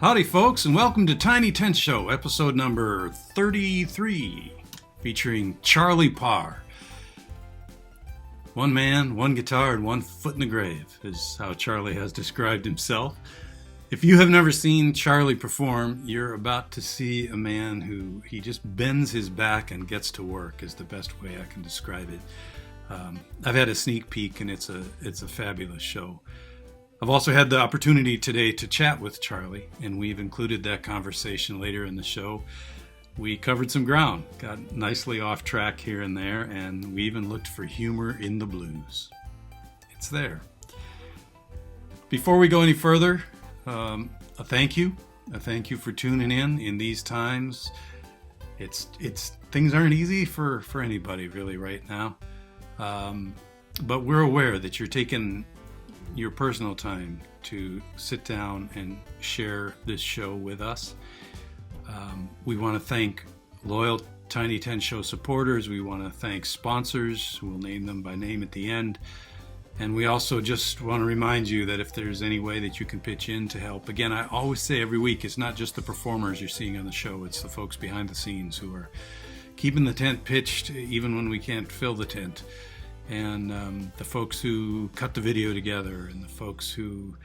Howdy folks, and welcome to Tiny Tent Show, episode number 33, featuring Charley Parr. One man, one guitar, and one foot in the grave is how Charley has described himself. If you have never seen Charley perform, you're about to see a man who he just bends his back and gets to work, is the best way I can describe it. I've had a sneak peek, and it's a fabulous show. I've also had the opportunity today to chat with Charley, and we've included that conversation later in the show. We covered some ground, got nicely off track here and there, and we even looked for humor in the blues. It's there. Before we go any further, a thank you for tuning in these times. It's things aren't easy for anybody really right now, but we're aware that you're taking your personal time to sit down and share this show with us. We want to thank loyal Tiny Tent Show supporters. We want to thank sponsors, who will name them by name at the end. And we also just want to remind you that if there's any way that you can pitch in to help. Again, I always say every week, it's not just the performers you're seeing on the show, it's the folks behind the scenes who are keeping the tent pitched even when we can't fill the tent. And the folks who cut the video together, and the folks who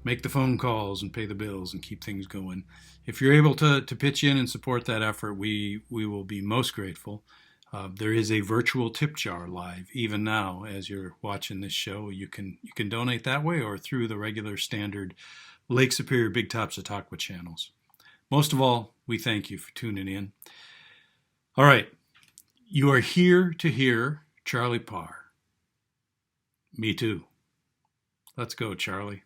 make the phone calls and pay the bills and keep things going. If you're able to pitch in and support that effort, we will be most grateful. There is a virtual tip jar live even now as you're watching this show. You can donate that way or through the regular standard Lake Superior Big Top Chautauqua channels. Most of all, we thank you for tuning in. All right, you are here to hear Charley Parr. Me too. Let's go, Charley.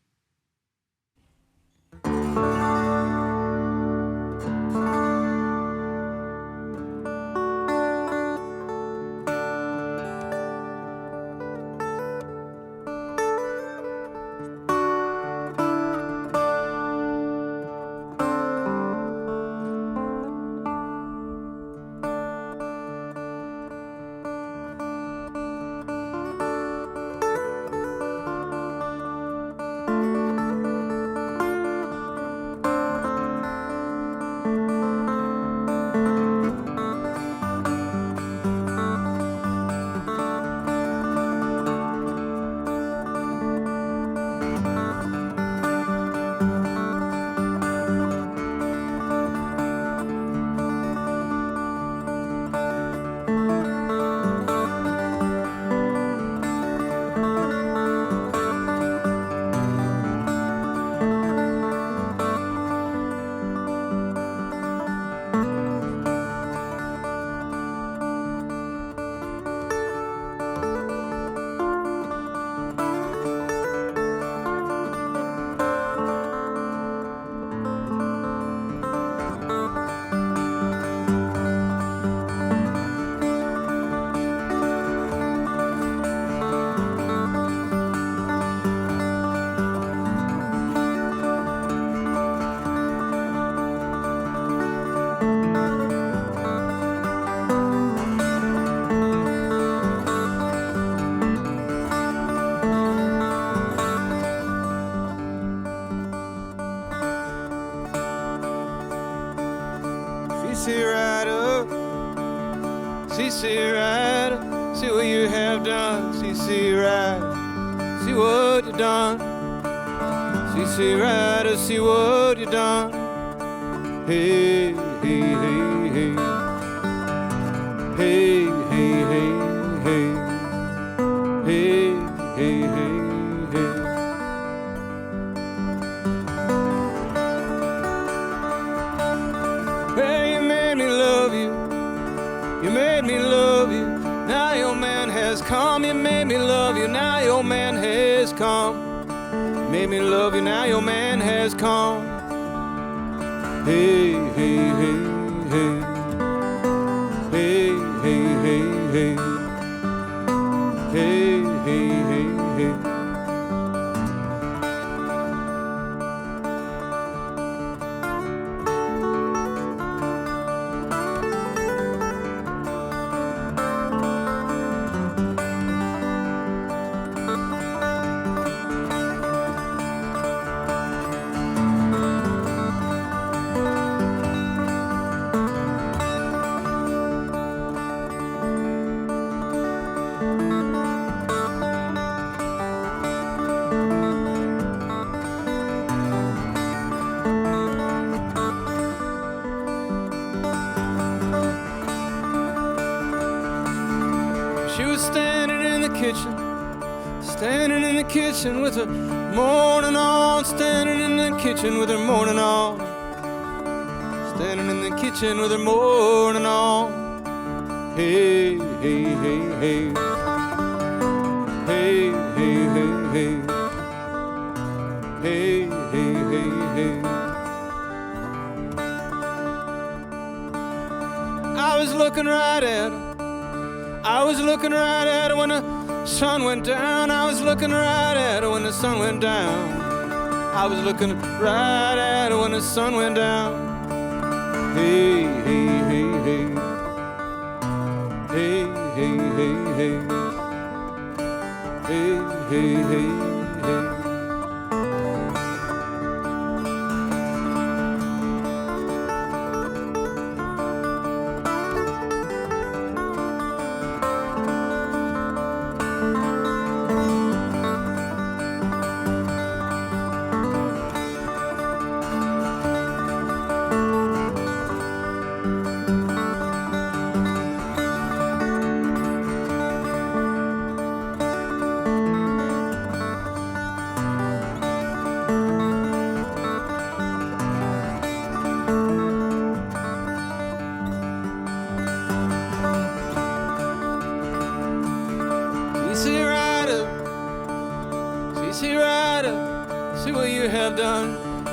See right, see what you have done. See right, see what you done. See right, see what you done. Hey, hey, hey, hey. Hey, hey, hey, hey. Hey, hey, hey, hey. Well, you made me love you. You made me love you, now your man has come. You made me love you, now your man has come. Made me love you, now your man has come. Hey, hey, hey, hey. Hey, hey, hey, hey. Hey, hey, hey, hey. standing in the kitchen, standing in the kitchen with her morning on, standing in the kitchen with her morning on, standing in the kitchen with her morning on. Hey, hey, hey, hey, hey, hey, hey, hey, hey, hey, hey, hey. I was looking right at her. I was looking right at her when the sun went down. I was looking right at her when the sun went down. I was looking right at her when the sun went down. Hey, hey, hey, hey. Hey, hey, hey, hey. Hey, hey, hey, hey.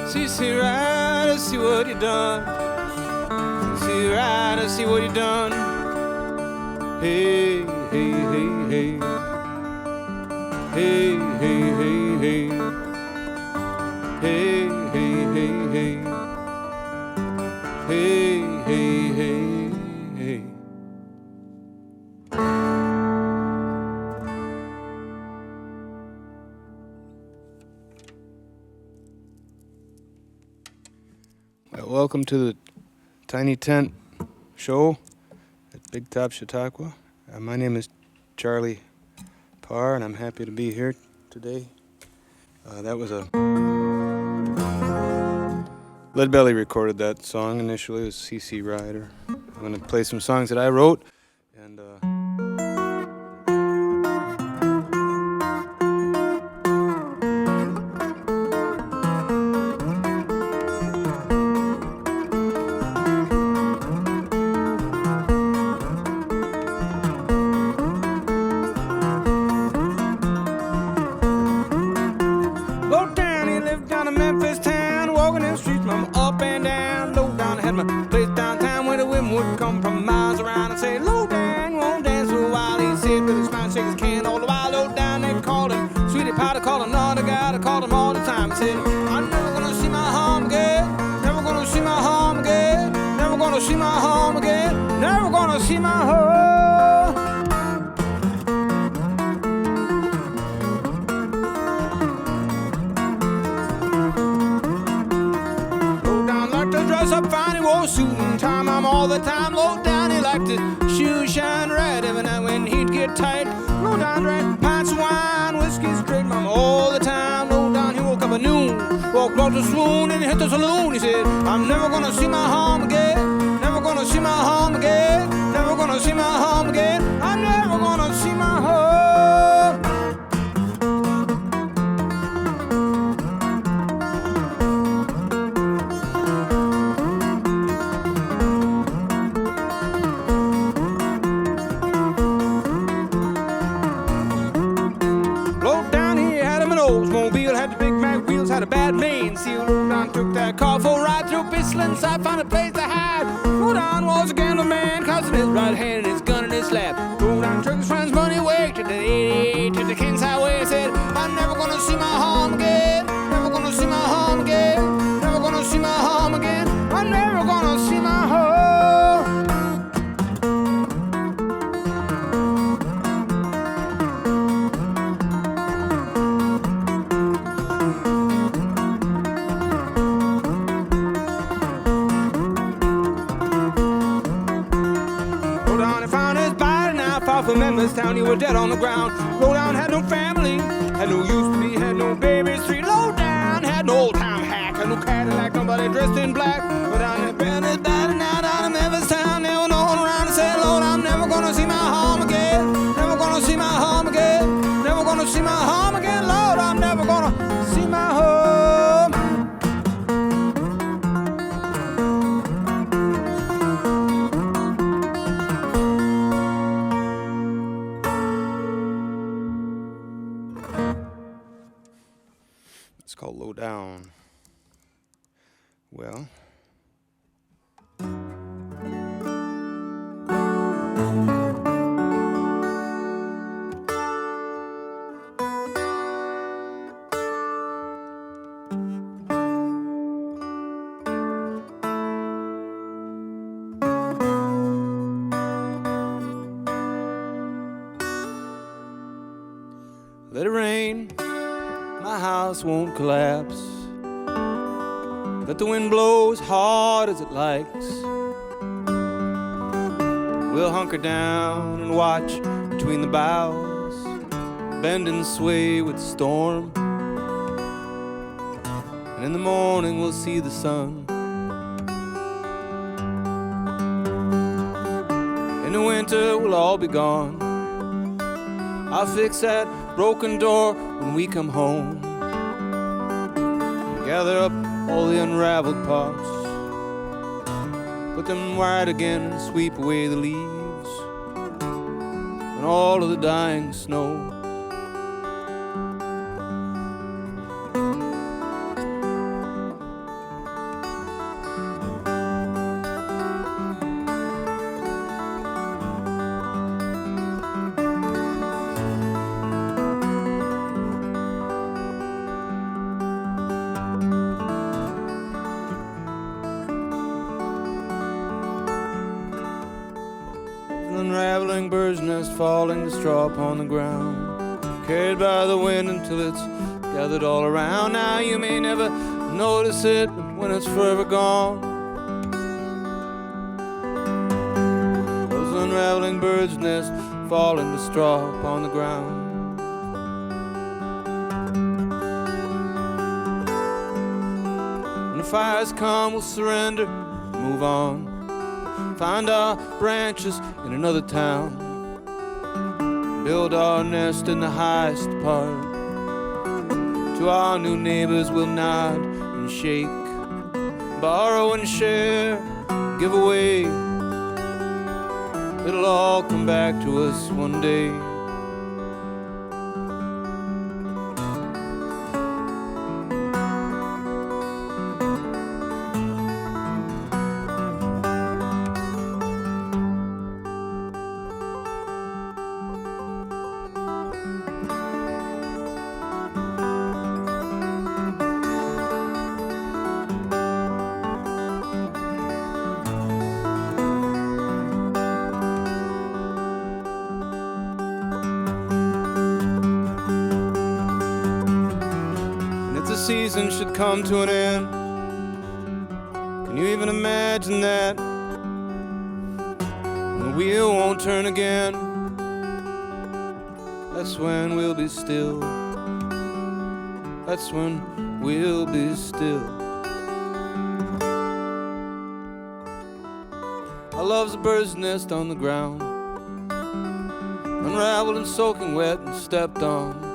CC Rider, see what you done. CC Rider, see what you done. Hey, hey, hey, hey. Hey, hey, hey, hey. Hey, hey, hey, hey. Hey, hey, hey, hey. Welcome to the Tiny Tent Show at Big Top Chautauqua. My name is Charley Parr, and I'm happy to be here today. That was a... Leadbelly recorded that song initially. It was CC Rider. I'm going to play some songs that I wrote, and... See my home again, never gonna see my home. Low down like to dress up fine, he wore a suit and tie. I'm all the time low down, he liked his shoes shine red every night when he'd get tight. Low down drank pints of wine, whiskey straight, mama all the time. Low down he woke up at noon, walked off the swoon and he hit the saloon. He said, I'm never gonna see my home again. Never gonna see my home again. Never gonna see my home again. I'm never gonna see my home. Low down he had him an Oldsmobile, had the big Mac wheels, had a bad main seal. Low down took that car for a ride through Bissland, I found a place to hide. Low down was a gambler man, cause in his right hand and his gun in his lap. Low down took his friend's money away to the 88 to the King's Highway. Said, I'm never gonna see my home again. Never gonna see my home again. Never gonna see my home again. I'm never gonna see my home. From Memphis town, you were dead on the ground. Low down had no family, had no used to be, had no baby street. Low down had no old time hack, had no Cadillac, nobody dressed in black. Low down had been as bad now down in Memphis town. There was no one around to say, Lord, I'm never gonna see my home again. Never gonna see go down. Well, let it rain, my house won't collapse. Let the wind blow as hard as it likes. We'll hunker down and watch between the boughs, bend and sway with the storm. And in the morning we'll see the sun. In the winter we'll all be gone. I'll fix that broken door when we come home. Gather up all the unraveled parts, put them wide again and sweep away the leaves and all of the dying snow. Unraveling bird's nest falling to straw upon the ground, carried by the wind until it's gathered all around. Now you may never notice it, but when it's forever gone, those unraveling bird's nest falling to straw upon the ground. When the fires come, we'll surrender, move on. Find our branches in another town, build our nest in the highest part. To our new neighbors we'll nod and shake, borrow and share, give away. It'll all come back to us one day. Season should come to an end. Can you even imagine that? And the wheel won't turn again. That's when we'll be still. That's when we'll be still. I love the bird's nest on the ground, unraveled and soaking wet and stepped on.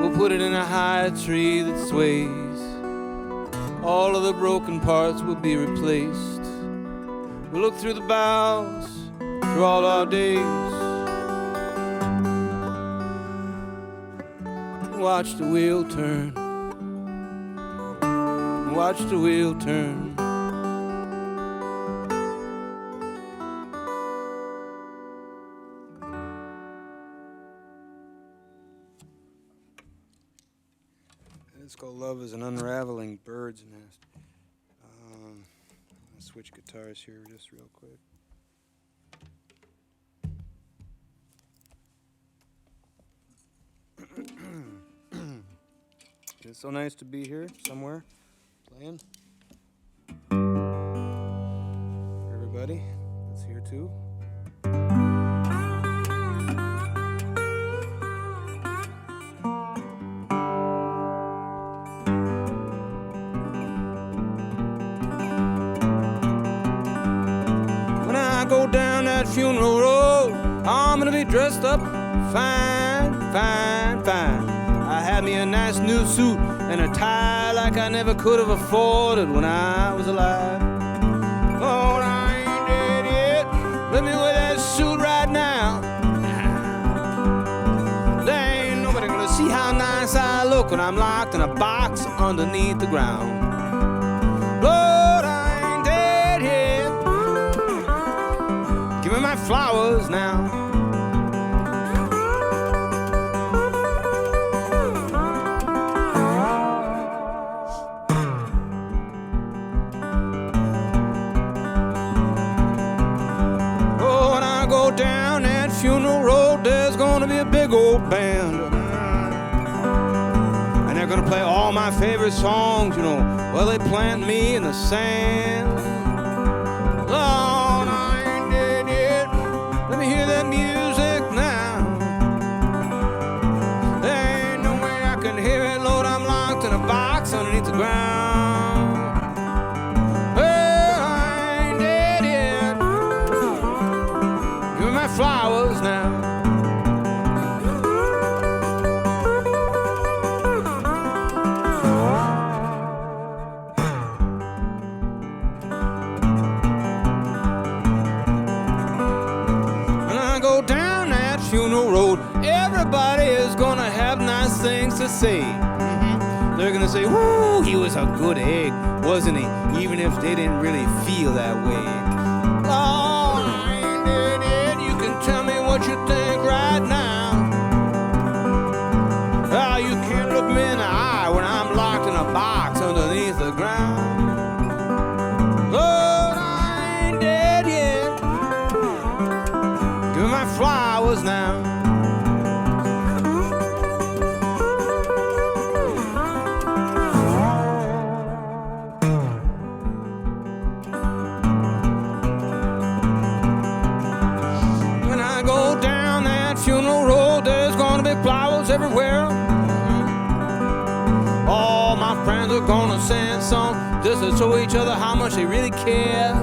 We'll put it in a high tree that sways. All of the broken parts will be replaced. We'll look through the boughs through all our days, watch the wheel turn, watch the wheel turn. It's called Love is an Unraveling Bird's Nest. I'll switch guitars here just real quick. It's so nice to be here somewhere playing. Everybody that's here too. Go down that funeral road, I'm gonna be dressed up fine, fine, fine. I had me a nice new suit and a tie like I never could have afforded when I was alive. Oh, I ain't dead yet, let me wear that suit right now. There ain't nobody gonna see how nice I look when I'm locked in a box underneath the ground. Lord, I ain't dead yet. Give me my flowers now. Down that funeral road, there's gonna be a big old band, and they're gonna play all my favorite songs, you know, well, they plant me in the sand. Lord, I ain't dead yet. Let me hear that music now. There ain't no way I can hear it, Lord, I'm locked in a box underneath the ground. Flowers now. When I go down that funeral road, everybody is gonna have nice things to say. They're gonna say, whoo, he was a good egg, wasn't he? Even if they didn't really feel that way. Lord, I ain't dead yet. You can tell me what you think right now. Oh, you can't look me in the eye when I'm locked in a box underneath the ground. Lord, I ain't dead yet. Give me my flowers now. Flowers everywhere. All my friends are gonna sing songs just to show each other how much they really care.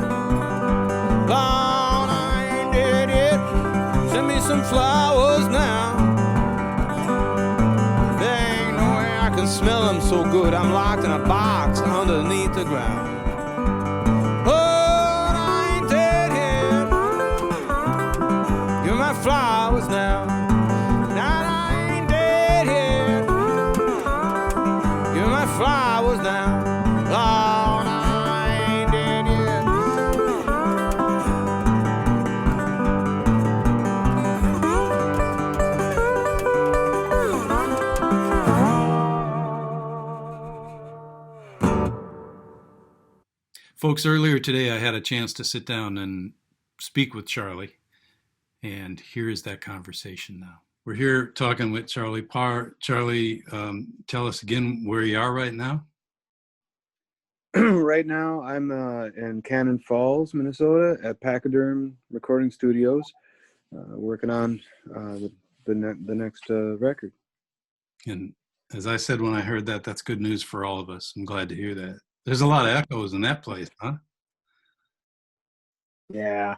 Lord, I ain't dead yet. Send me some flowers now. There ain't no way I can smell them so good. I'm locked in a box underneath the ground. Lord, I ain't dead yet. Give me my flowers now. Flowers now, Lord, I ain't dead yet. Folks, earlier today I had a chance to sit down and speak with Charley, and here is that conversation now. We're here talking with Charley Parr. Charley, tell us again where you are right now. Right now, I'm in Cannon Falls, Minnesota, at Pachyderm Recording Studios, working on the next record. And as I said when I heard that, that's good news for all of us. I'm glad to hear that. There's a lot of echoes in that place, huh? Yeah,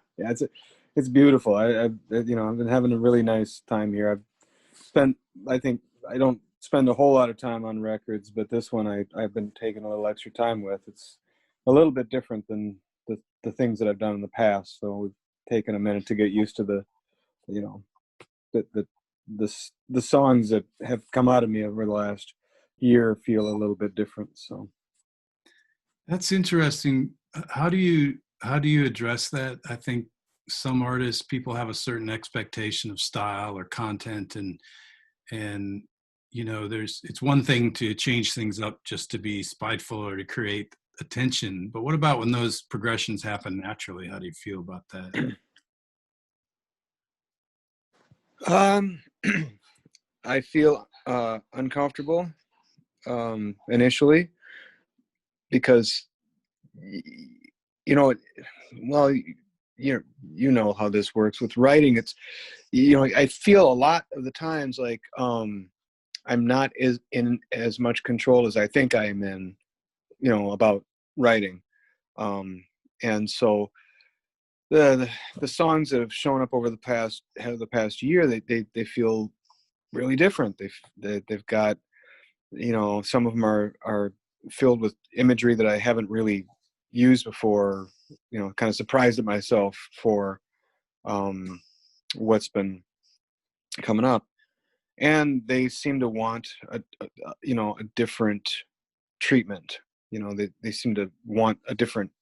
it's beautiful. I've been having a really nice time here. I think I don't spend a whole lot of time on records, but this one I've been taking a little extra time with. It's a little bit different than the things that I've done in the past. So we've taken a minute to get used to the songs that have come out of me over the last year feel a little bit different. So that's interesting. How do you address that? I think some artists, people have a certain expectation of style or content, and you know, it's one thing to change things up just to be spiteful or to create attention, but what about when those progressions happen naturally? How do you feel about that? I feel uncomfortable initially, because well, you know how this works with writing. It's, I feel a lot of the times like I'm not in as much control as I think I am in, about writing. And so the songs that have shown up over the past year, they feel really different. They've got, some of them are filled with imagery that I haven't really used before, kind of surprised at myself for what's been coming up. and they seem to want a different treatment. They seem to want a different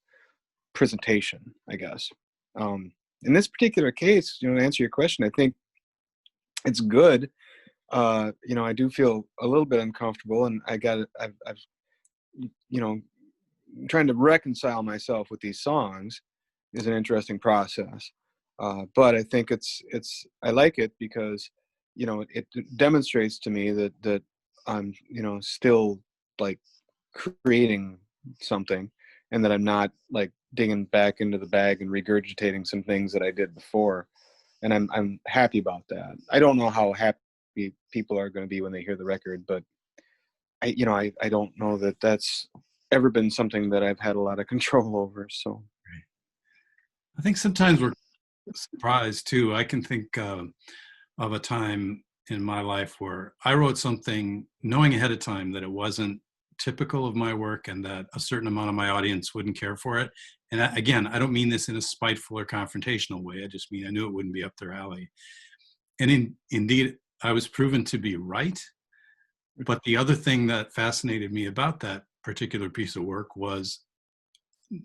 presentation, I guess. In this particular case, to answer your question, I think it's good. I do feel a little bit uncomfortable, and I've trying to reconcile myself with these songs is an interesting process. But I think I like it because, it demonstrates to me that I'm, still like creating something, and that I'm not like digging back into the bag and regurgitating some things that I did before. And I'm happy about that. I don't know how happy people are going to be when they hear the record, but I don't know that that's ever been something that I've had a lot of control over. So I think sometimes we're surprised too. I can think of a time in my life where I wrote something knowing ahead of time that it wasn't typical of my work and that a certain amount of my audience wouldn't care for it. And again, I don't mean this in a spiteful or confrontational way. I just mean I knew it wouldn't be up their alley. And indeed, I was proven to be right. But the other thing that fascinated me about that particular piece of work was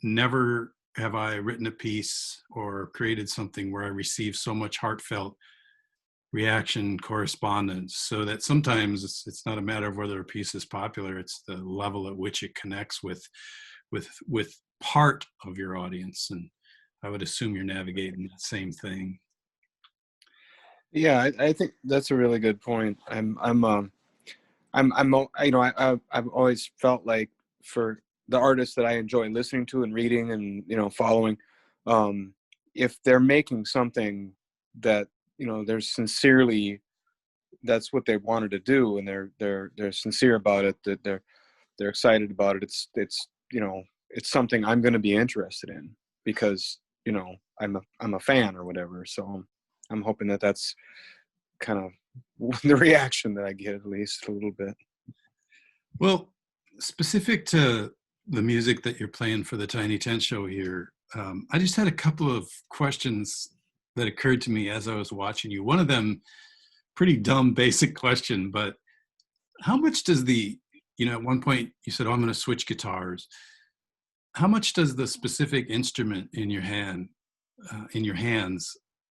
never have I written a piece or created something where I received so much heartfelt reaction correspondence, so that sometimes it's not a matter of whether a piece is popular, it's the level at which it connects with part of your audience. And I would assume you're navigating that same thing. Yeah, I think that's a really good point. I've always felt like for the artists that I enjoy listening to and reading and following, if they're making something that they're sincerely, that's what they wanted to do, and they're sincere about it, that they're excited about it. It's something I'm going to be interested in because I'm a fan or whatever. So I'm hoping that that's kind of the reaction that I get, at least a little bit. Well, specific to the music that you're playing for the Tiny Tent Show here, I just had a couple of questions that occurred to me as I was watching you. One of them, pretty dumb, basic question, but how much does at one point you said, I'm going to switch guitars. How much does the specific instrument in your hands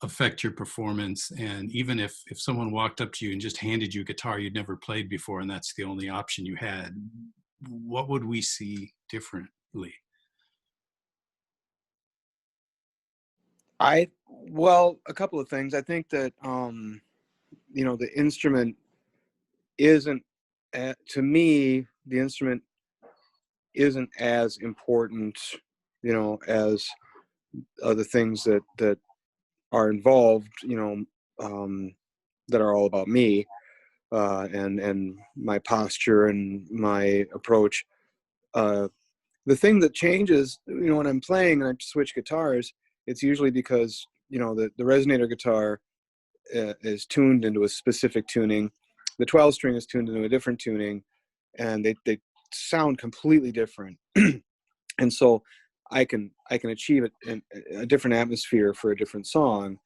affect your performance? And even if someone walked up to you and just handed you a guitar you'd never played before and that's the only option you had, what would we see differently? Well, a couple of things. I think that the instrument isn't, to me, the instrument isn't as important as other things that are involved, that are all about me, and my posture and my approach. The thing that changes, when I'm playing and I switch guitars, it's usually because, the resonator guitar is tuned into a specific tuning. The 12 string is tuned into a different tuning, and they sound completely different. And so I can achieve a different atmosphere for a different song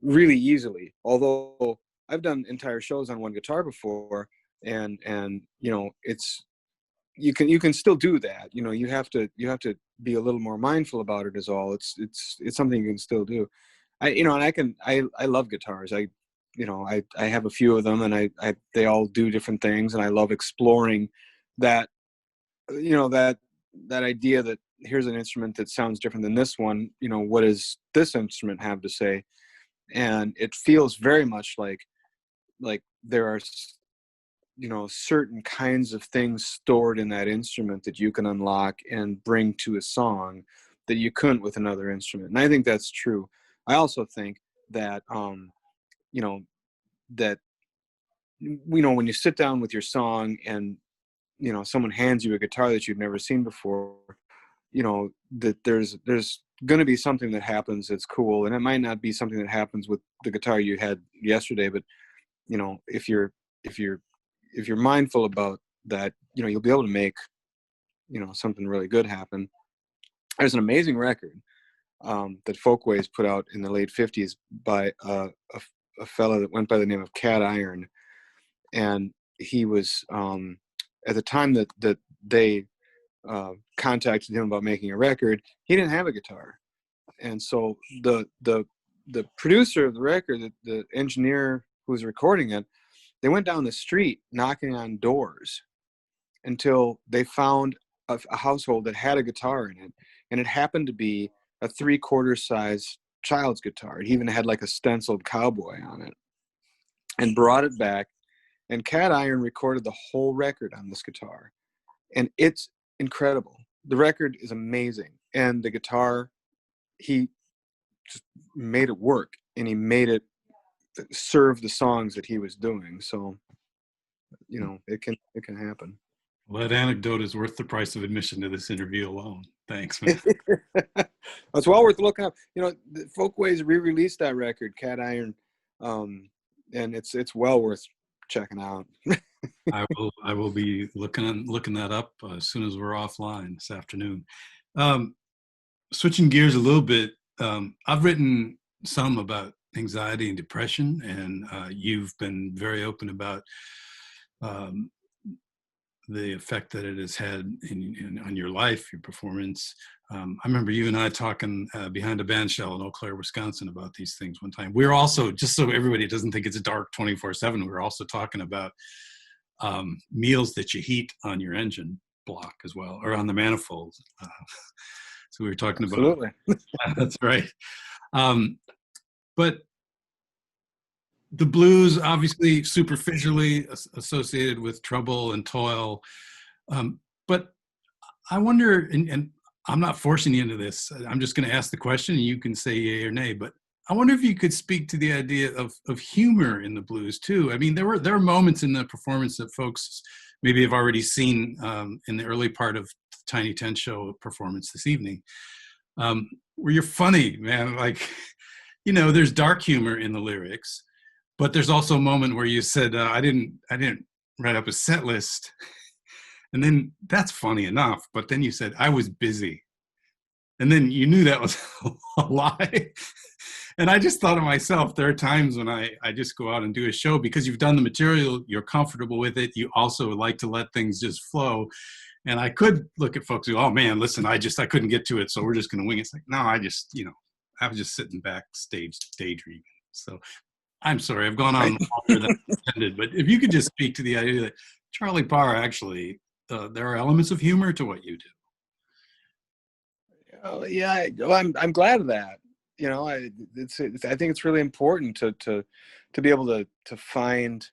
really easily. Although I've done entire shows on one guitar before, and it's, you can still do that. You have to be a little more mindful about it is all. It's something you can still do. I love guitars. I have a few of them, and they all do different things, and I love exploring that, that idea that here's an instrument that sounds different than this one. What does this instrument have to say? And it feels very much like there are certain kinds of things stored in that instrument that you can unlock and bring to a song that you couldn't with another instrument. And I think that's true. I also think that that when you sit down with your song and someone hands you a guitar that you've never seen before, that there's going to be something that happens that's cool, and it might not be something that happens with the guitar you had yesterday, but if you're mindful about that, you'll be able to make something really good happen. There's an amazing record that Folkways put out in the late 50s by a fellow that went by the name of Cat Iron, and he was at the time that they contacted him about making a record, he didn't have a guitar. And so the producer of the record, the engineer who was recording it, they went down the street knocking on doors until they found a household that had a guitar in it. And it happened to be a 3/4 size child's guitar. It even had like a stenciled cowboy on it, and brought it back. And Cat Iron recorded the whole record on this guitar. And it's incredible. The record is amazing. And the guitar, he just made it work, and he made it serve the songs that he was doing. So, you know, it can happen. Well, that anecdote is worth the price of admission to this interview alone. Thanks, man. It's well worth looking up. You know, Folkways re-released that record, Cat Iron, and it's well worth checking out. I will be looking that up as soon as we're offline this afternoon. Switching gears a little bit, I've written some about anxiety and depression, and you've been very open about the effect that it has had on your life, your performance. I remember you and I talking behind a band shell in Eau Claire, Wisconsin about these things one time. We're also, just so everybody doesn't think it's a dark 24/7, we're also talking about meals that you heat on your engine block as well, or on the manifold. So we were talking about, absolutely. That's right. But the blues, obviously superficially associated with trouble and toil. But I wonder, and I'm not forcing you into this, I'm just going to ask the question and you can say yay or nay, but I wonder if you could speak to the idea of humor in the blues too. I mean, there are moments in the performance that folks maybe have already seen in the early part of Tiny Ten Show performance this evening, where you're funny, man. Like, you know, there's dark humor in the lyrics, but there's also a moment where you said, I didn't write up a set list. And then that's funny enough. But then you said, I was busy. And then you knew that was a lie. And I just thought to myself, there are times when I just go out and do a show because you've done the material, you're comfortable with it. You also like to let things just flow. And I could look at folks who, oh man, listen, I couldn't get to it. So we're just going to wing it. It's like, no, I was just sitting backstage daydreaming. So I'm sorry, I've gone on longer than I intended, but if you could just speak to the idea that Charley Parr actually, there are elements of humor to what you do. Oh, yeah, well, I'm glad of that. You know, I think it's really important to be able to find,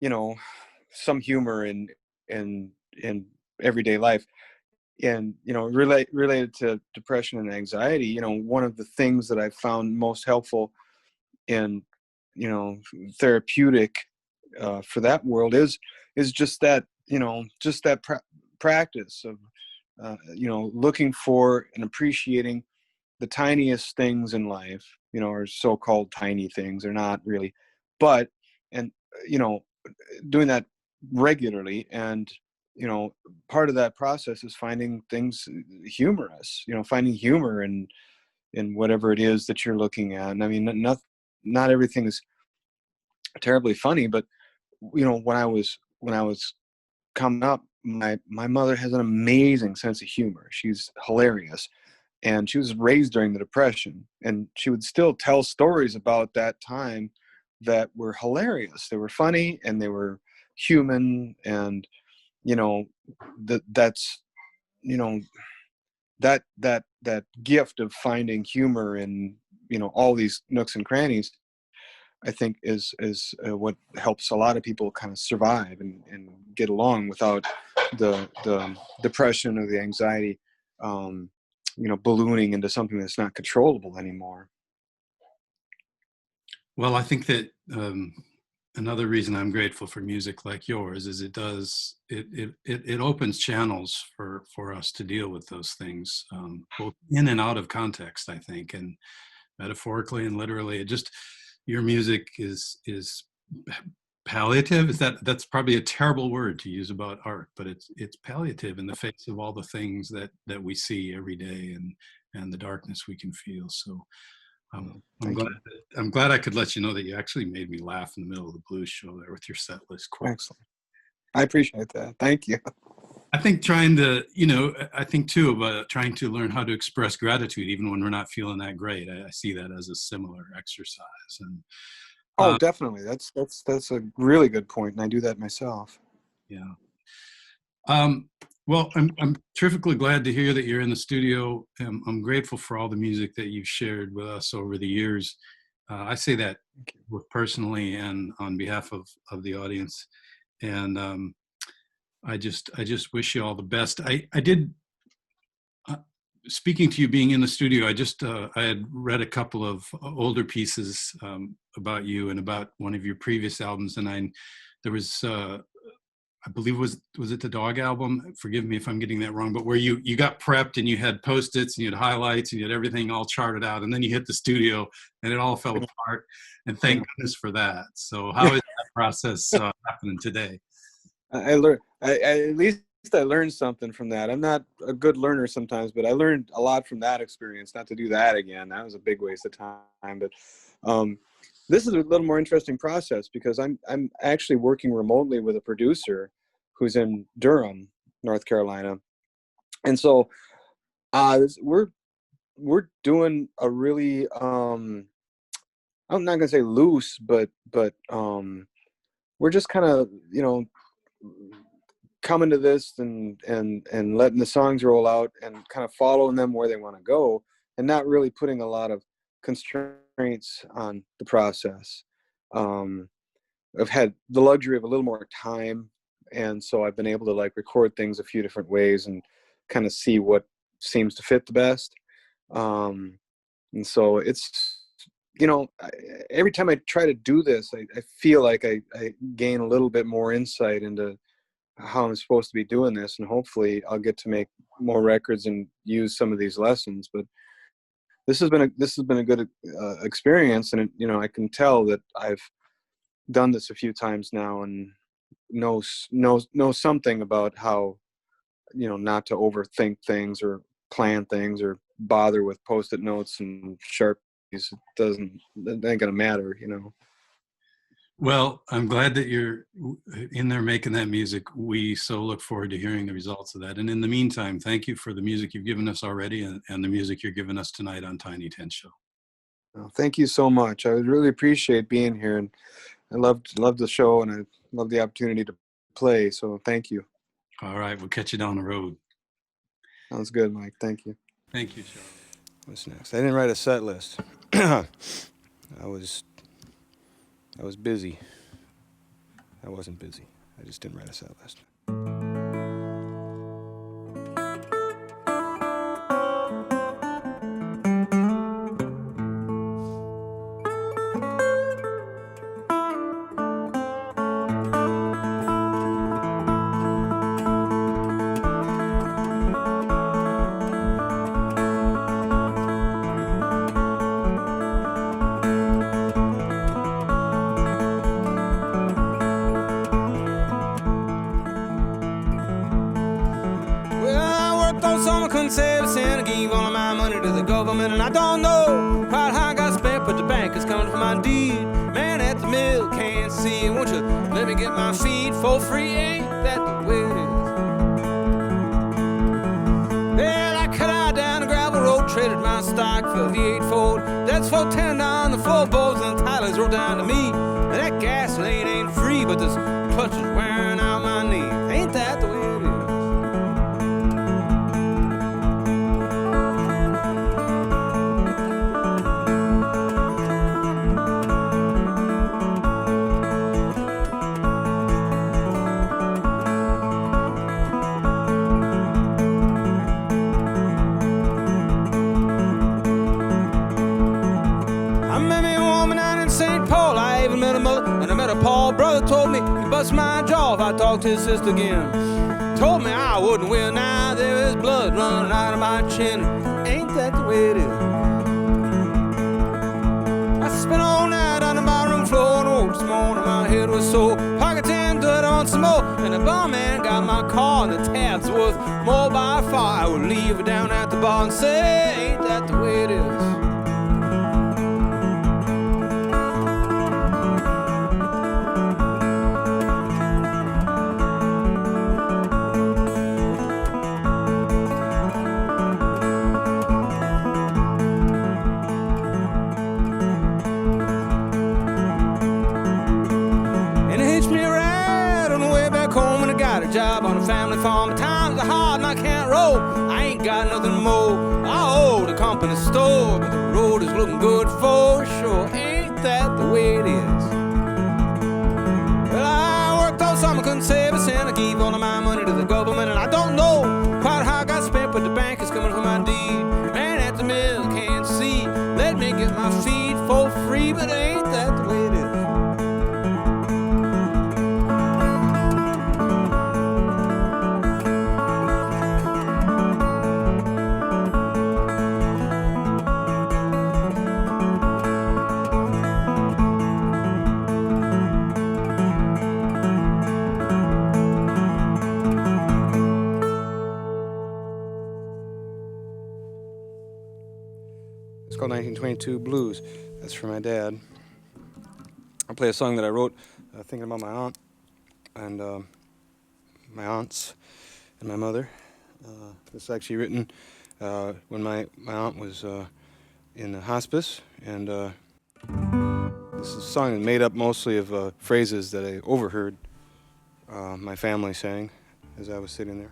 you know, some humor in everyday life. And, you know, related to depression and anxiety, you know, one of the things that I found most helpful in, you know, therapeutic for that world is just that, you know, just that practice of, you know, looking for and appreciating the tiniest things in life, you know, or so-called tiny things. They're not really, but, and, you know, doing that regularly. And, you know, part of that process is finding things humorous, you know, finding humor in whatever it is that you're looking at. And I mean, not everything is terribly funny, but, you know, when I was coming up, my mother has an amazing sense of humor. She's hilarious. And she was raised during the Depression, and she would still tell stories about that time that were hilarious. They were funny and they were human. And, you know, that's, you know, that gift of finding humor in, you know, all these nooks and crannies, I think is what helps a lot of people kind of survive and get along without the depression or the anxiety, you know, ballooning into something that's not controllable anymore. Well, I think that another reason I'm grateful for music like yours is it opens channels for us to deal with those things, both in and out of context, I think, and metaphorically and literally. Your music is palliative. That's probably a terrible word to use about art, but it's palliative in the face of all the things that we see every day and the darkness we can feel. So I'm glad I could let you know that you actually made me laugh in the middle of the blues show there with your set list quotes. Excellent. I appreciate that. Thank you. I think too about trying to learn how to express gratitude even when we're not feeling that great. I see that as a similar exercise. And definitely. That's a really good point, and I do that myself. Yeah. Well, I'm terrifically glad to hear that you're in the studio. I'm grateful for all the music that you've shared with us over the years. I say that both personally and on behalf of the audience. And I just wish you all the best. I did, speaking to you being in the studio, I had read a couple of older pieces about you and about one of your previous albums, and there was I believe was it the Dog album? Forgive me if I'm getting that wrong, but where you got prepped and you had Post-its and you had highlights and you had everything all charted out, and then you hit the studio and it all fell apart. And thank goodness for that. So how is that process happening today? I learned. At least I learned something from that. I'm not a good learner sometimes, but I learned a lot from that experience. Not to do that again. That was a big waste of time. But this is a little more interesting process because I'm actually working remotely with a producer who's in Durham, North Carolina, and so we're doing a really I'm not gonna say loose, but we're just kind of coming to this and letting the songs roll out and kind of following them where they want to go and not really putting a lot of constraints on the process. I've had the luxury of a little more time, and so I've been able to record things a few different ways and kind of see what seems to fit the best. And so it's, every time I try to do this, I feel like I gain a little bit more insight into how I'm supposed to be doing this, and hopefully I'll get to make more records and use some of these lessons. But this has been a good experience, and I can tell that I've done this a few times now and know something about how not to overthink things or plan things or bother with Post-it notes and Sharpies. It ain't gonna matter, Well, I'm glad that you're in there making that music. We so look forward to hearing the results of that. And in the meantime, thank you for the music you've given us already and the music you're giving us tonight on Tiny Tent Show. Well, thank you so much. I really appreciate being here, and I loved the show, and I love the opportunity to play. So thank you. All right, we'll catch you down the road. Sounds good, Mike. Thank you. Thank you, Charley. What's next? I didn't write a set list. I was busy. I wasn't busy. I just didn't write a set list. And I don't know quite how I got spent, but the bank is coming for my deed. Man at the mill can't see. Won't you let me get my feed for free? Ain't that the way it is? Well, I cut out down the gravel road, traded my stock for a V8 Ford. That's for 10 on the floorboards and the tilers rolled down to me. And that gasoline ain't free, but this clutch is wearing out my knee. Ain't that the way it is? Paul, brother told me he bust my jaw if I talked to his sister again. Told me I wouldn't win. Now there is blood running out of my chin. Ain't that the way it is? I spent all night on the barroom floor and oh, this morning my head was sore. Pocket 10 dirt on some more, and the barman got my car and the tab's worth more by far. I would leave her down at the bar and say, ain't that the way it is? farm. But times are hard and I can't roll. I ain't got nothing more. I owe the company store, but the road is looking good for sure. Ain't that the way it is? Well, I worked all summer, couldn't save a cent. I gave all of my money to the government, and I don't know quite how I got spent, but the bank is coming for my deed. Man at the mill can't see. Let me get my feed for free, but ain't that the way it is? It's called 1922 Blues. That's for my dad. I'll play a song that I wrote thinking about my aunt and my aunts and my mother. This is actually written when my aunt was in the hospice, and this is a song that's made up mostly of phrases that I overheard my family saying as I was sitting there.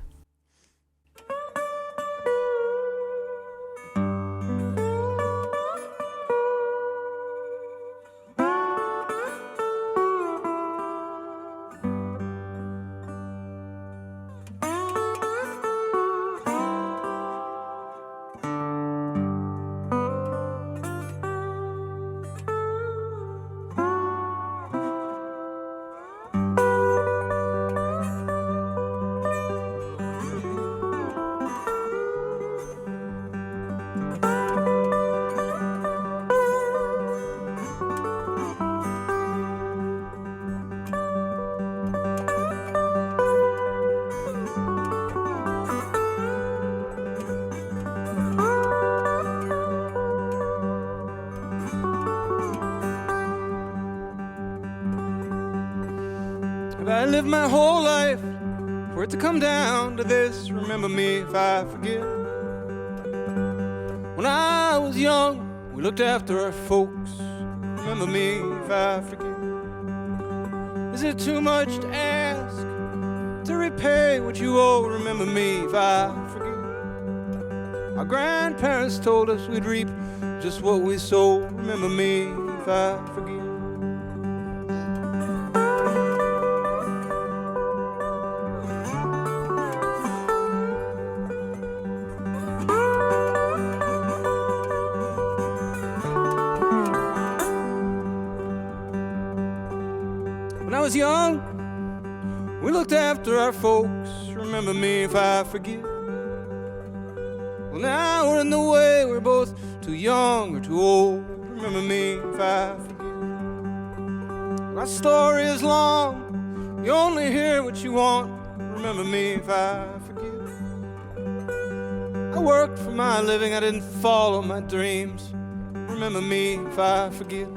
If I lived my whole life for it to come down to this, remember me if I forget. When I was young, we looked after our folks. Remember me if I forget. Is it too much to ask to repay what you owe? Remember me if I forget. Our grandparents told us we'd reap just what we sow. Remember me if I forget. When I was young, we looked after our folks. Remember me if I forget. Well, now we're in the way, we're both too young or too old. Remember me if I forget. My story is long, you only hear what you want. Remember me if I forget. I worked for my living, I didn't follow my dreams. Remember me if I forget.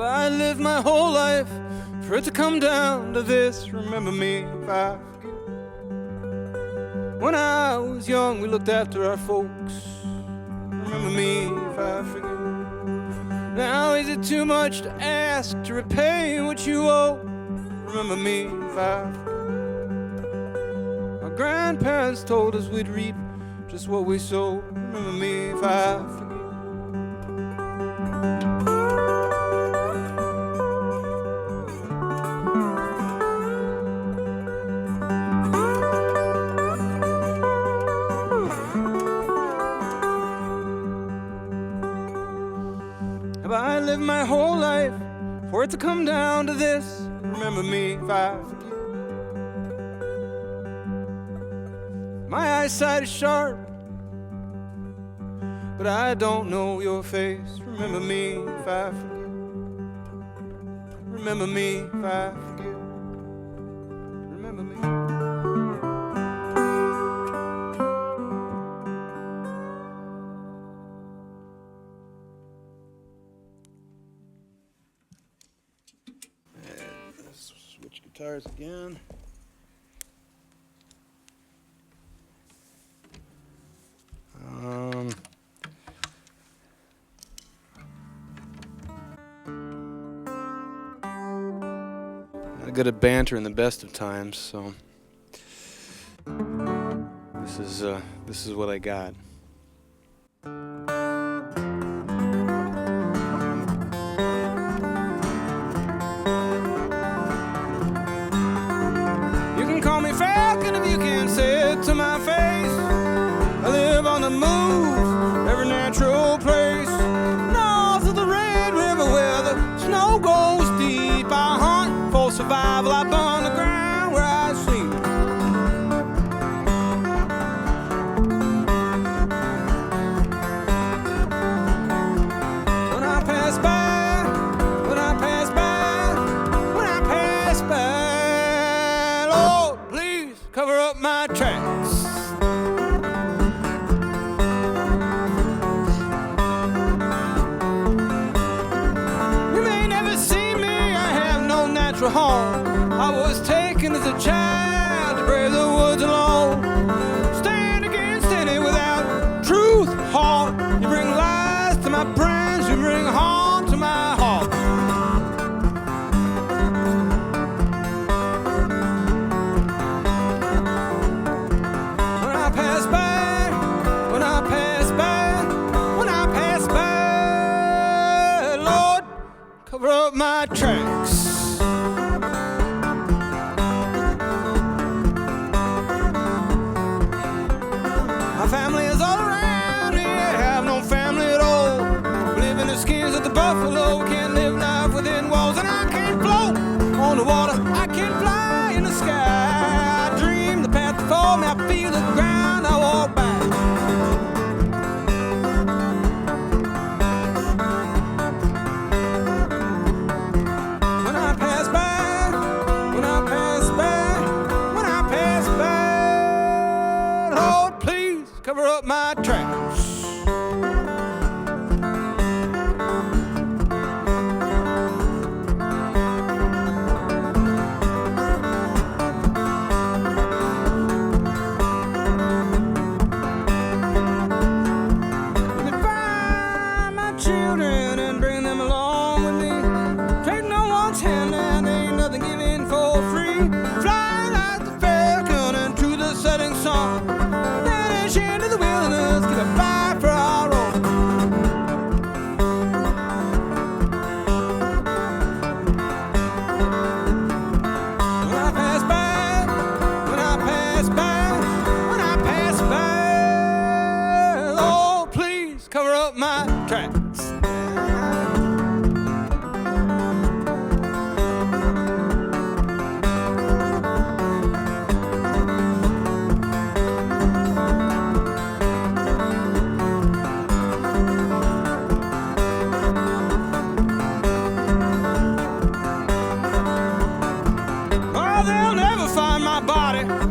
I lived my whole life for it to come down to this. Remember me if I forget. When I was young, we looked after our folks. Remember me if I forget. Now is it too much to ask to repay what you owe? Remember me if I forget. Our grandparents told us we'd reap just what we sow. Remember me if I forget. I lived my whole life for it to come down to this. Remember me if I forget. My eyesight is sharp, but I don't know your face. Remember me if I forget. Remember me if I forget. Remember me. Switch guitars again. Not good at banter in the best of times, so this is what I got. You can call me Falcon if you can say it to my face. I live on the move, every natural place. North of the Red River where the snow goes deep. I hunt for survival, I burn the ground where I sleep. When I pass by, when I pass by, when I pass by, Lord, please cover up my tracks. Home. I was taken as a child to brave the woods alone. Stand against any without truth, heart. You bring lies to my brains, you bring harm to my heart. When I pass by, when I pass by, when I pass by, Lord, cover up my tracks. Family is all around here, have no family at all. Live in the skins of the buffalo, can't live life within walls. And I can't float on the water, I can't fly in the sky. I dream the path before me, I feel the ground I walk by. When I pass by, when I pass by, when I pass by, Lord, please cover up my tracks. Let me find my children and bring them along with me. Take no one's hand and ain't nothing given for free. Fly like the falcon into the setting sun. Into the wilderness, give a fire for our own. When I pass by, when I pass by, when I pass by, Lord, please cover up my tracks.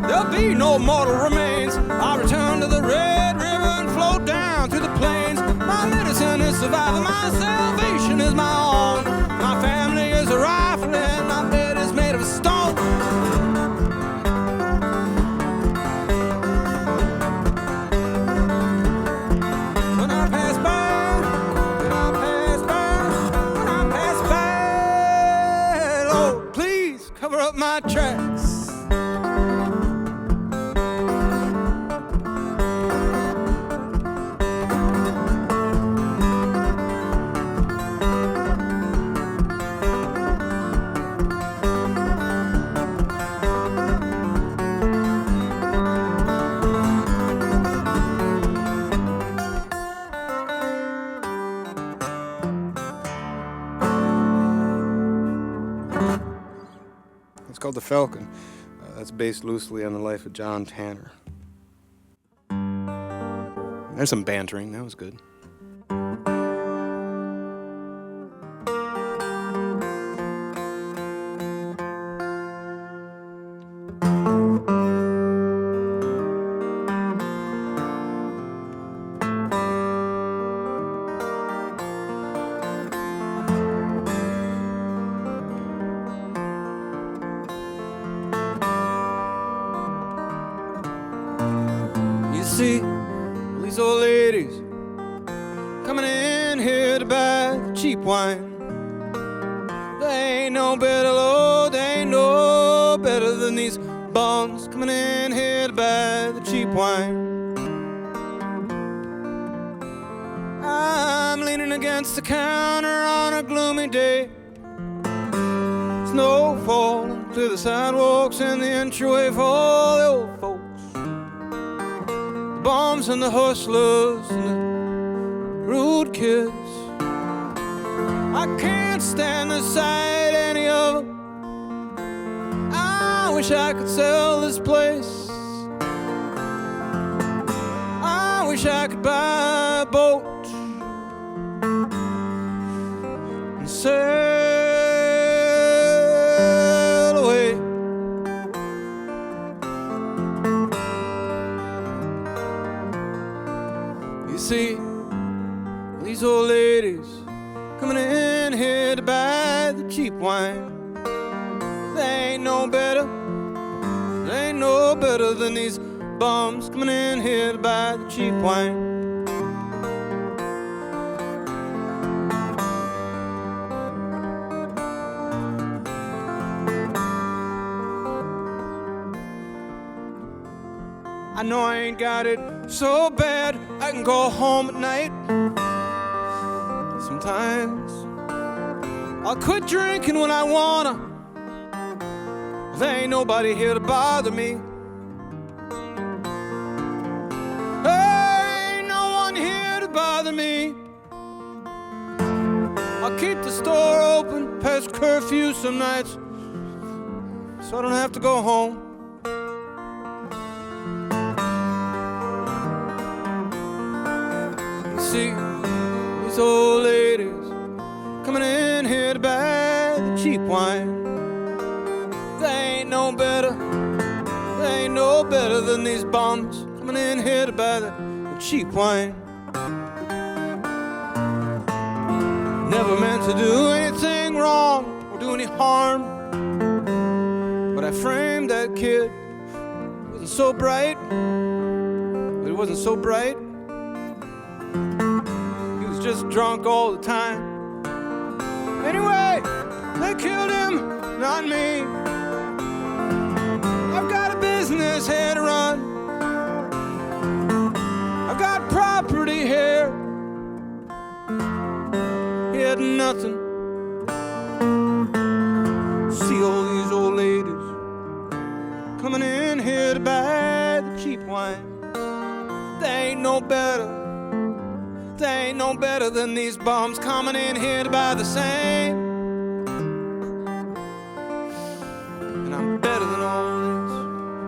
There'll be no mortal remains. I'll return to the Red River and float down through the plains. My medicine is survival, my salvation is my own. My family is a rifle and my bed is made of stone. When I pass by, when I pass by, when I pass by, Lord, please cover up my tracks. It's called The Falcon. That's based loosely on the life of John Tanner. There's some bantering. That was good. see these old ladies coming in here to buy the cheap wine. They ain't no better, Lord, they ain't no better than these bums coming in here to buy the cheap wine. I'm leaning against the counter on a gloomy day. Snow falling through the sidewalks and the entryway for all the old folks. The bums and the hustlers and the rude kids. I can't stand the sight any of them. I wish I could sell this place. I wish I could buy a boat and sail away. You see, these old ladies coming in here to buy the cheap wine. They ain't no better, they ain't no better than these bums coming in here to buy the cheap wine. I know I ain't got it so bad I can go home at night. Sometimes I'll quit drinking when I wanna. There ain't nobody here to bother me. There ain't no one here to bother me. I'll keep the store open past curfew some nights, so I don't have to go home. You see, these old ladies coming in here to buy the cheap wine. They ain't no better, they ain't no better than these bums coming in here to buy the cheap wine. Never meant to do anything wrong or do any harm, but I framed that kid. It wasn't so bright, but it wasn't so bright. He was just drunk all the time. Anyway, they killed him, not me. I've got a business here to run. I've got property here. He had nothing. See all these old ladies coming in here to buy the cheap wine. They ain't no better. They ain't no better than these bums coming in here to buy the same. And I'm better than all this.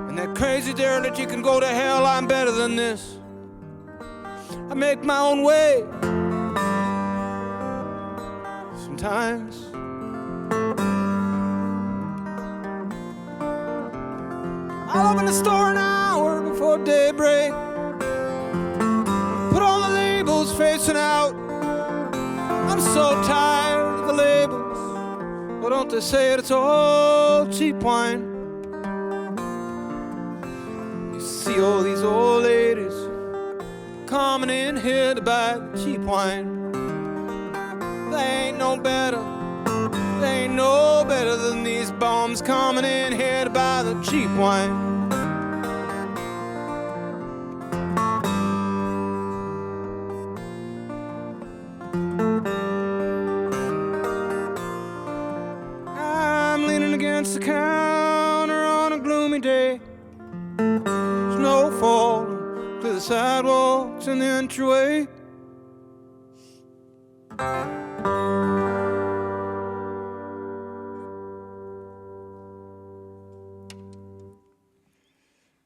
And that crazy dare that you can go to hell, I'm better than this. I make my own way. Sometimes I'll open the store an hour before daybreak. Put all the labels facing out. I'm so tired of the labels. Why don't they say it? It's all cheap wine. You see all these old ladies coming in here to buy the cheap wine. They ain't no better. They ain't no better than these bums coming in here to buy the cheap wine. Against the counter on a gloomy day. Snow falling to the sidewalks and the entryway.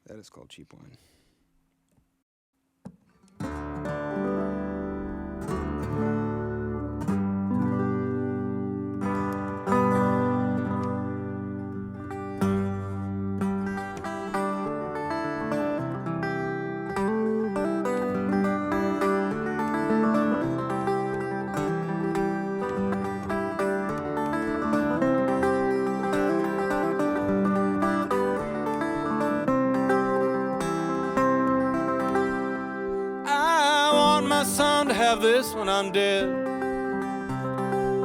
That is called cheap wine. of this when I'm dead.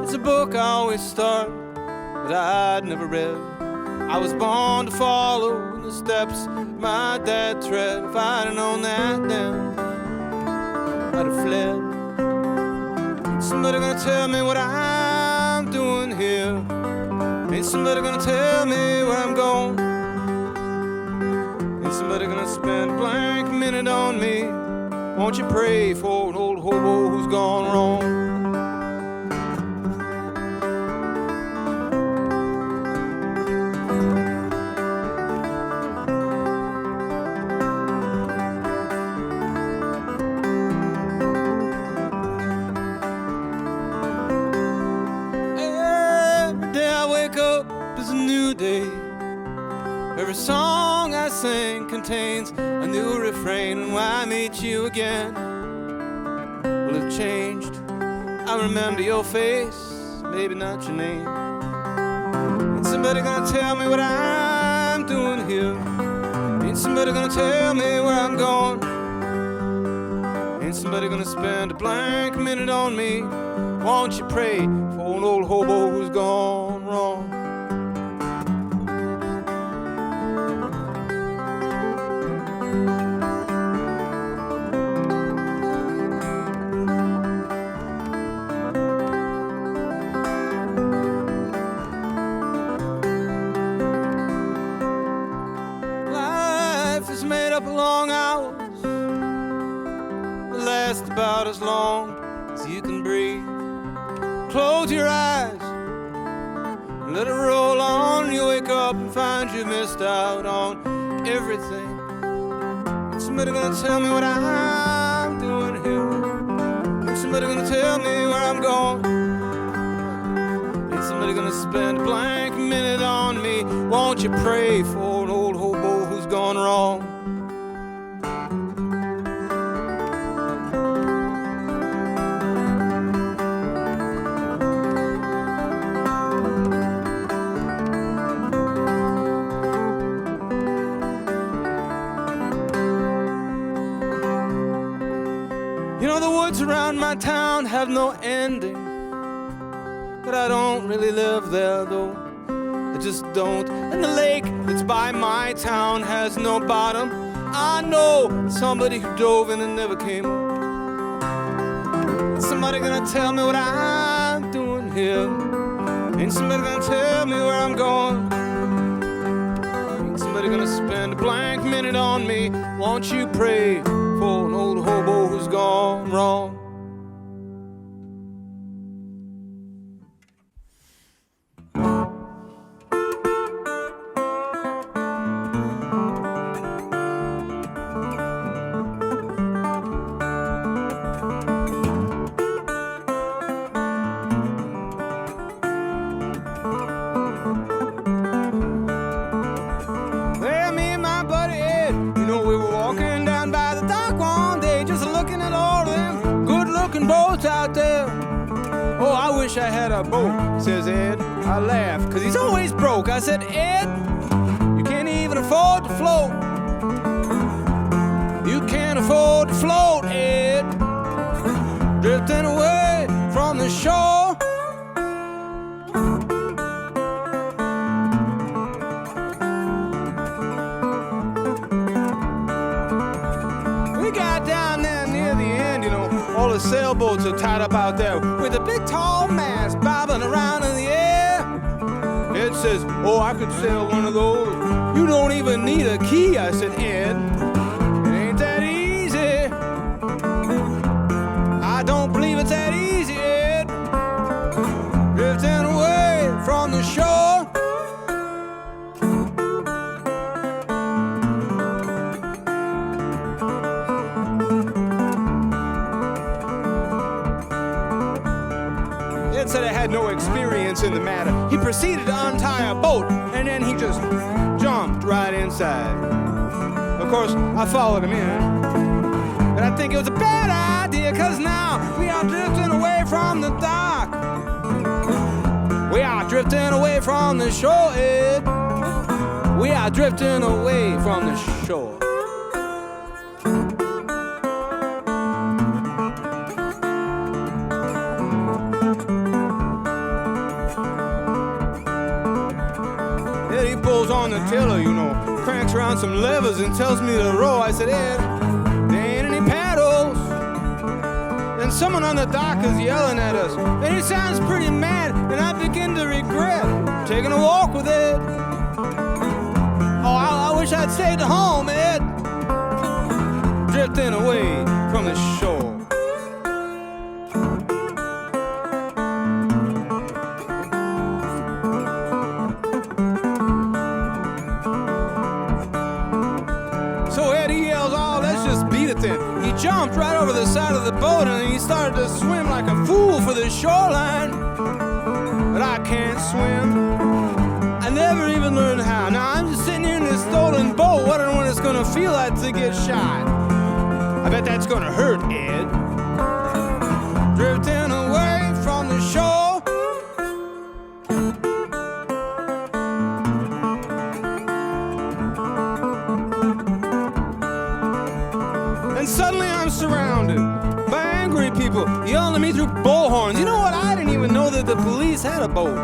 It's a book I always start, but I'd never read. I was born to follow in the steps my dad tread. If I'd have known that then, I'd have fled. Ain't somebody gonna tell me what I'm doing here? Ain't somebody gonna tell me where I'm going? Ain't somebody gonna spend a blank minute on me? Won't you pray for an old hobo who's gone wrong? Every song I sing contains a new refrain. And when I meet you again, will have changed. I remember your face, maybe not your name. Ain't somebody gonna tell me what I'm doing here? Ain't somebody gonna tell me where I'm going? Ain't somebody gonna spend a blank minute on me? Won't you pray for an old hobo who's gone wrong? Long hours that last about as long as you can breathe. Close your eyes and let it roll on. You wake up and find you missed out on everything. Ain't somebody gonna tell me what I'm doing here? Ain't somebody gonna tell me where I'm going? Ain't somebody gonna spend a blank minute on me? Won't you pray for an old hobo who's gone wrong? Around my town have no ending, but I don't really live there though. I just don't. And the lake that's by my town has no bottom. I know somebody who dove in and never came up. Somebody gonna tell me what I'm doing here? Ain't somebody gonna tell me where I'm going? Ain't somebody gonna spend a blank minute on me? Won't you pray for an old hobo who's gone wrong? Out there. Oh, I wish I had a boat, says Ed. I laugh, cause he's always broke. I said, Ed, you can't even afford to float. You can't afford to float, Ed. Drifting away from the shore. We got down there near the end, you know. All the sailboats are tied up out there with a big tall mast bobbing around in the air. Ed says, oh, I could sail one of those. You don't even need a key. I said, Ed, it ain't that easy. I don't believe it's that easy, Ed. Drifting away from the shore. Said I had no experience in the matter. He proceeded to untie a boat, and then he just jumped right inside. Of course, I followed him in, but I think it was a bad idea, cause now we are drifting away from the dock. We are drifting away from the shore, Ed. We are drifting away from the shore. goes on the tiller, you know, cranks around some levers and tells me to row. I said, Ed, there ain't any paddles. And someone on the dock is yelling at us, and he sounds pretty mad, and I begin to regret taking a walk with Ed. Oh, I wish I'd stayed at home, Ed. Drifting away from the shore. So Ed, he yells, oh, let's just beat it then. He jumped right over the side of the boat and he started to swim like a fool for the shoreline. But I can't swim. I never even learned how. Now I'm just sitting here in this stolen boat wondering what it's gonna feel like to get shot. I bet that's gonna hurt, Ed. Drifting away from the shore. And suddenly I'm surrounded by angry people yelling at me through bullhorns. You know what? I didn't even know that the police had a boat.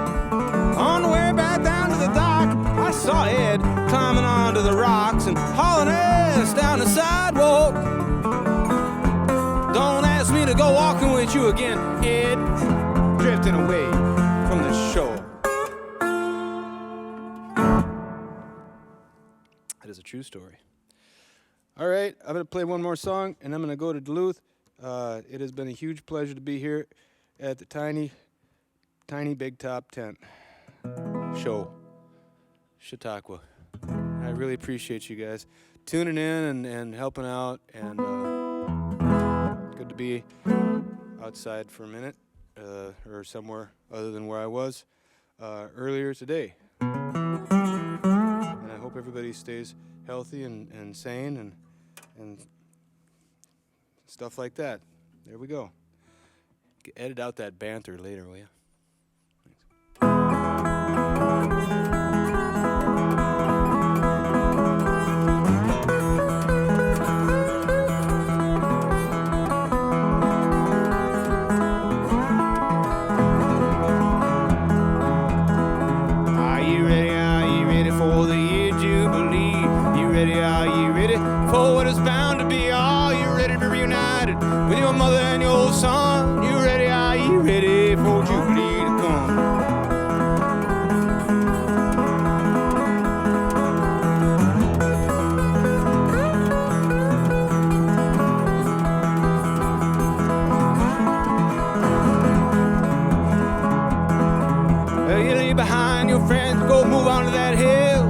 On the way back down to the dock, I saw Ed climbing onto the rocks and hauling ass down the sidewalk. Don't ask me to go walking with you again, Ed. Drifting away from the shore. That is a true story. All right, I'm going to play one more song, and I'm going to go to Duluth. It has been a huge pleasure to be here at the Tiny Big Top Tent show, Chautauqua. I really appreciate you guys tuning in and helping out, and good to be outside for a minute or somewhere other than where I was earlier today. And I hope everybody stays healthy and sane and stuff like that. There we go. Edit out that banter later, will you? Are you ready for the year jubilee? You ready, are you ready for what is bound to be? Are you ready to be reunited with your mother and your son? You ready, are you ready for jubilee to come? You leave behind your friends, go move on to that hill.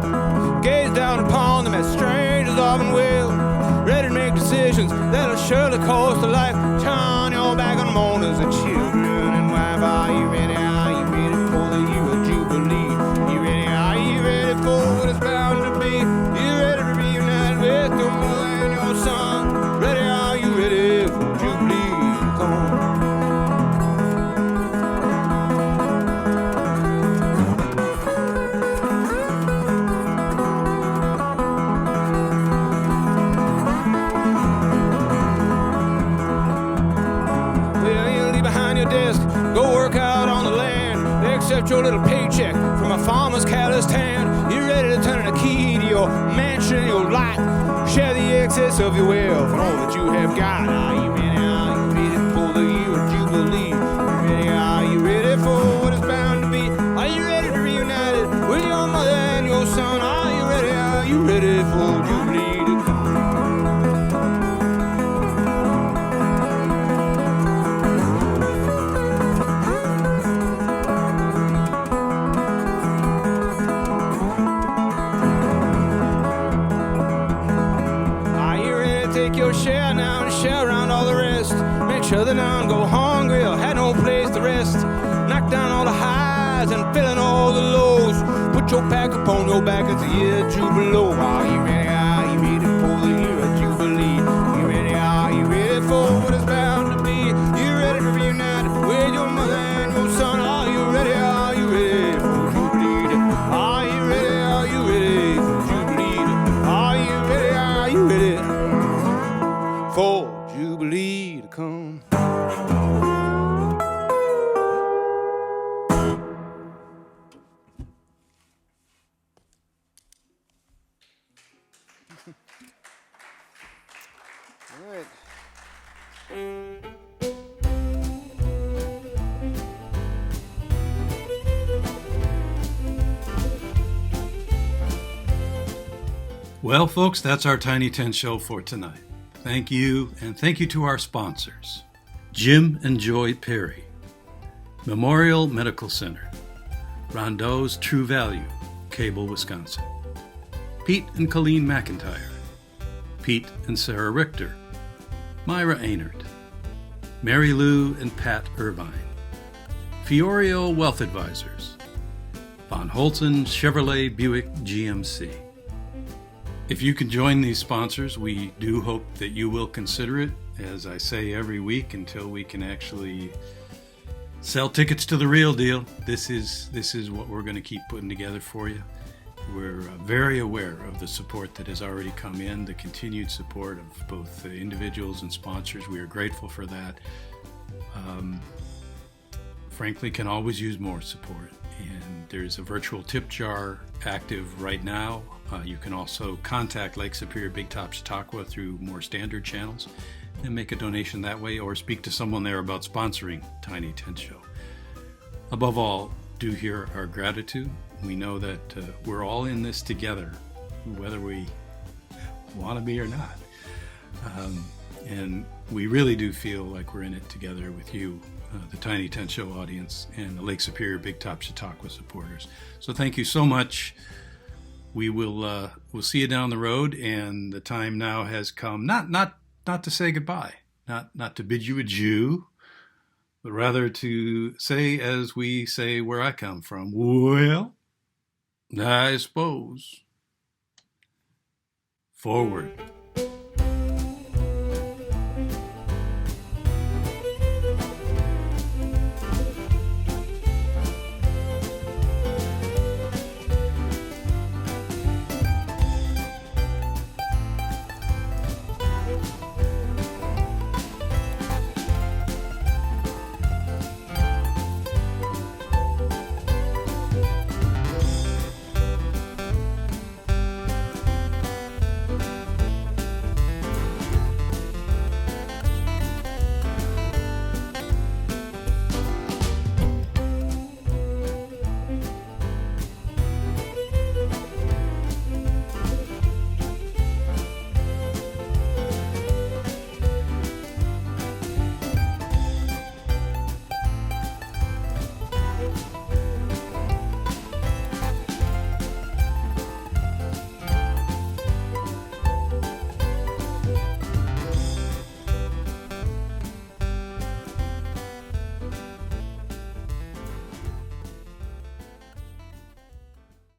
Gaze down upon them as strangers often will. Ready to make decisions that'll surely cost a life. Turn your back on the mourners and children and wife. Are you ready? Are you ready for the year of jubilee? You ready? Are you ready for what it's bound to be? You ready to reunite with your mother and your son? Ready? Are you ready for jubilee to come? Go work out on the land. They accept your little paycheck from a farmer's calloused hand. You're ready to turn a key to your mansion and your lot. Share the excess of your wealth and all that you have got. Are you ready? Are you ready for the year of jubilee? You ready? Are you ready for what is bound to be? Are you ready to be reunited with your mother and your son? Are you ready? Are you ready for jubilee to come? Share now and share around all the rest. Make sure that none go hungry or had no place to rest. Knock down all the highs and fill in all the lows. Put your pack upon your back as the year jubilee. Are you ready? Are you ready for the year of jubilee? You ready? Are you ready for what is bound to be? You ready to reunite with your mother and your son? Are you ready? Are you ready for jubilee? Are you ready? Are you ready for jubilee? Are you ready? Are you ready for jubilee to come? Well, folks, that's our Tiny Tent show for tonight. Thank you, and thank you to our sponsors. Jim and Joy Perry, Memorial Medical Center, Rondeau's True Value, Cable, Wisconsin, Pete and Colleen McIntyre, Pete and Sarah Richter, Myra Einert, Mary Lou and Pat Irvine, Fiorio Wealth Advisors, Von Holzen Chevrolet Buick GMC. If you can join these sponsors, we do hope that you will consider it, as I say every week, until we can actually sell tickets to the real deal. This is what we're going to keep putting together for you. We're very aware of the support that has already come in, the continued support of both individuals and sponsors. We are grateful for that. Frankly, can always use more support. And there's a virtual tip jar active right now. You can also contact Lake Superior Big Top Chautauqua through more standard channels and make a donation that way, or speak to someone there about sponsoring Tiny Tent Show. Above all, do hear our gratitude. We know that we're all in this together, whether we want to be or not. And we really do feel like we're in it together with you, the Tiny Tent Show audience, and the Lake Superior Big Top Chautauqua supporters. So thank you so much. We will we'll see you down the road, and the time now has come not to say goodbye, not to bid you adieu, but rather to say, as we say where I come from, well, I suppose, forward.